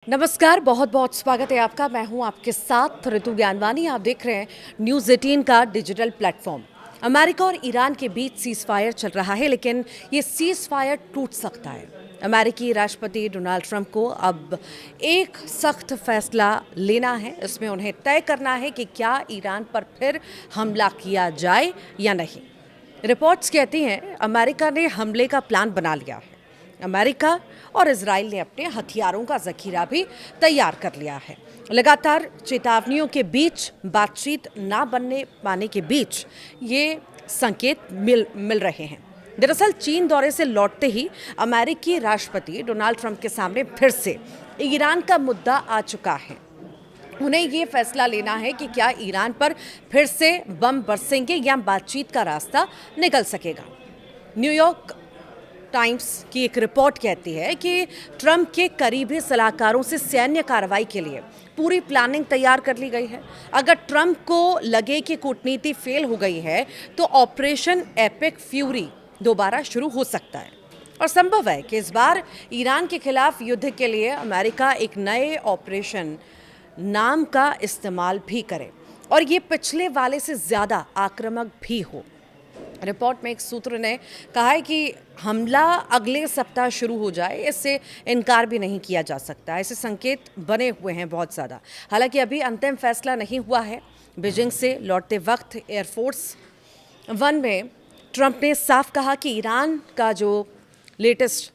नमस्कार, बहुत बहुत स्वागत है आपका। मैं हूं आपके साथ ऋतु ज्ञानवानी। आप देख रहे हैं न्यूज़ 18 का डिजिटल प्लेटफॉर्म। अमेरिका और ईरान के बीच सीज फायर चल रहा है, लेकिन ये सीज फायर टूट सकता है। अमेरिकी राष्ट्रपति डोनाल्ड ट्रंप को अब एक सख्त फैसला लेना है। इसमें उन्हें तय करना है कि क्या ईरान पर फिर हमला किया जाए या नहीं। रिपोर्ट्स कहती हैं अमेरिका ने हमले का प्लान बना लिया है। अमेरिका और इजराइल ने अपने हथियारों का जखीरा भी तैयार कर लिया है। लगातार चेतावनियों के बीच, बातचीत ना बनने पाने के बीच ये संकेत मिल रहे हैं। दरअसल चीन दौरे से लौटते ही अमेरिकी राष्ट्रपति डोनाल्ड ट्रंप के सामने फिर से ईरान का मुद्दा आ चुका है। उन्हें ये फैसला लेना है कि क्या ईरान पर फिर से बम बरसेंगे या बातचीत का रास्ता निकल सकेगा। न्यूयॉर्क टाइम्स की एक रिपोर्ट कहती है कि ट्रंप के करीबी सलाहकारों से सैन्य कार्रवाई के लिए पूरी प्लानिंग तैयार कर ली गई है। अगर ट्रंप को लगे कि कूटनीति फेल हो गई है तो ऑपरेशन एपिक फ्यूरी दोबारा शुरू हो सकता है और संभव है कि इस बार ईरान के खिलाफ युद्ध के लिए अमेरिका एक नए ऑपरेशन नाम का इस्तेमाल भी करे और ये पिछले वाले से ज़्यादा आक्रामक भी हो। रिपोर्ट में एक सूत्र ने कहा है कि हमला अगले सप्ताह शुरू हो जाए, इससे इनकार भी नहीं किया जा सकता। ऐसे संकेत बने हुए हैं बहुत ज़्यादा। हालांकि अभी अंतिम फैसला नहीं हुआ है। बीजिंग से लौटते वक्त एयरफोर्स वन में ट्रंप ने साफ कहा कि ईरान का जो लेटेस्ट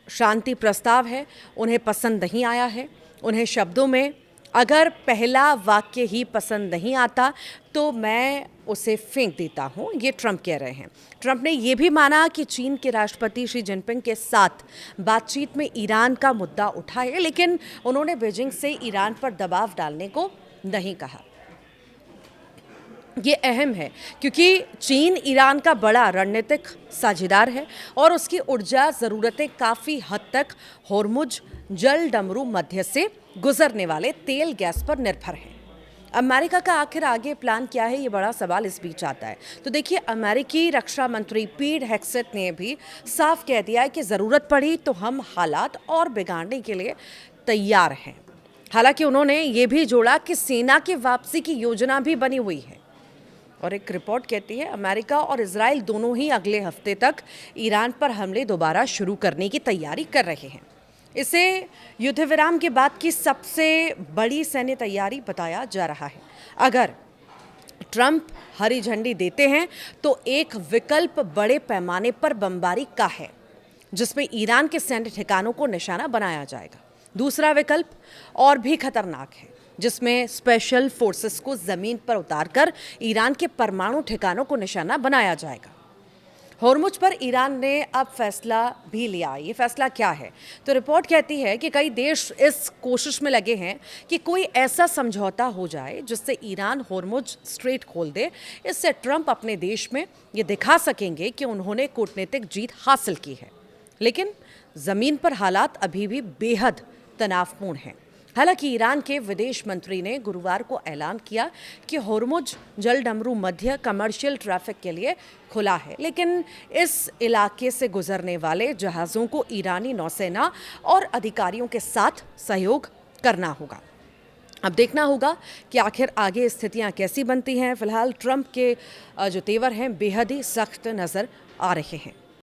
शांति प्रस्ताव है उन्हें पसंद नहीं आया है। उन्हें शब्दों में अगर पहला वाक्य ही पसंद नहीं आता तो मैं उसे फेंक देता हूं, ये ट्रंप कह रहे हैं। ट्रंप ने यह भी माना कि चीन के राष्ट्रपति शी जिनपिंग के साथ बातचीत में ईरान का मुद्दा उठा है, लेकिन उन्होंने बीजिंग से ईरान पर दबाव डालने को नहीं कहा। ये अहम है क्योंकि चीन ईरान का बड़ा रणनीतिक साझेदार है और उसकी ऊर्जा ज़रूरतें काफ़ी हद तक होर्मुज जल डमरू मध्य से गुजरने वाले तेल गैस पर निर्भर है। अमेरिका का आखिर आगे प्लान क्या है, ये बड़ा सवाल इस बीच आता है। तो देखिए, अमेरिकी रक्षा मंत्री पीट हेग्सेथ ने भी साफ कह दिया है कि ज़रूरत पड़ी तो हम हालात और बिगाड़ने के लिए तैयार हैं। हालांकि उन्होंने ये भी जोड़ा कि सेना की वापसी की योजना भी बनी हुई है। और एक रिपोर्ट कहती है अमेरिका और इजराइल दोनों ही अगले हफ्ते तक ईरान पर हमले दोबारा शुरू करने की तैयारी कर रहे हैं। इसे युद्ध विराम के बाद की सबसे बड़ी सैन्य तैयारी बताया जा रहा है। अगर ट्रंप हरी झंडी देते हैं तो एक विकल्प बड़े पैमाने पर बमबारी का है, जिसमें ईरान के सैन्य ठिकानों को निशाना बनाया जाएगा। दूसरा विकल्प और भी खतरनाक है, जिसमें स्पेशल फोर्सेस को जमीन पर उतारकर ईरान के परमाणु ठिकानों को निशाना बनाया जाएगा। होर्मुज पर ईरान ने अब फैसला भी लिया। ये फैसला क्या है? तो रिपोर्ट कहती है कि कई देश इस कोशिश में लगे हैं कि कोई ऐसा समझौता हो जाए जिससे ईरान होर्मुज स्ट्रेट खोल दे। इससे ट्रंप अपने देश में ये दिखा सकेंगे कि उन्होंने कूटनीतिक जीत हासिल की है। लेकिन ज़मीन पर हालात अभी भी बेहद तनावपूर्ण हैं। हालांकि ईरान के विदेश मंत्री ने गुरुवार को ऐलान किया कि होर्मुज जल डमरू मध्य कमर्शियल ट्रैफिक के लिए खुला है, लेकिन इस इलाके से गुजरने वाले जहाज़ों को ईरानी नौसेना और अधिकारियों के साथ सहयोग करना होगा। अब देखना होगा कि आखिर आगे स्थितियां कैसी बनती हैं। फिलहाल ट्रंप के जो तेवर हैं बेहद ही सख्त नज़र आ रहे हैं।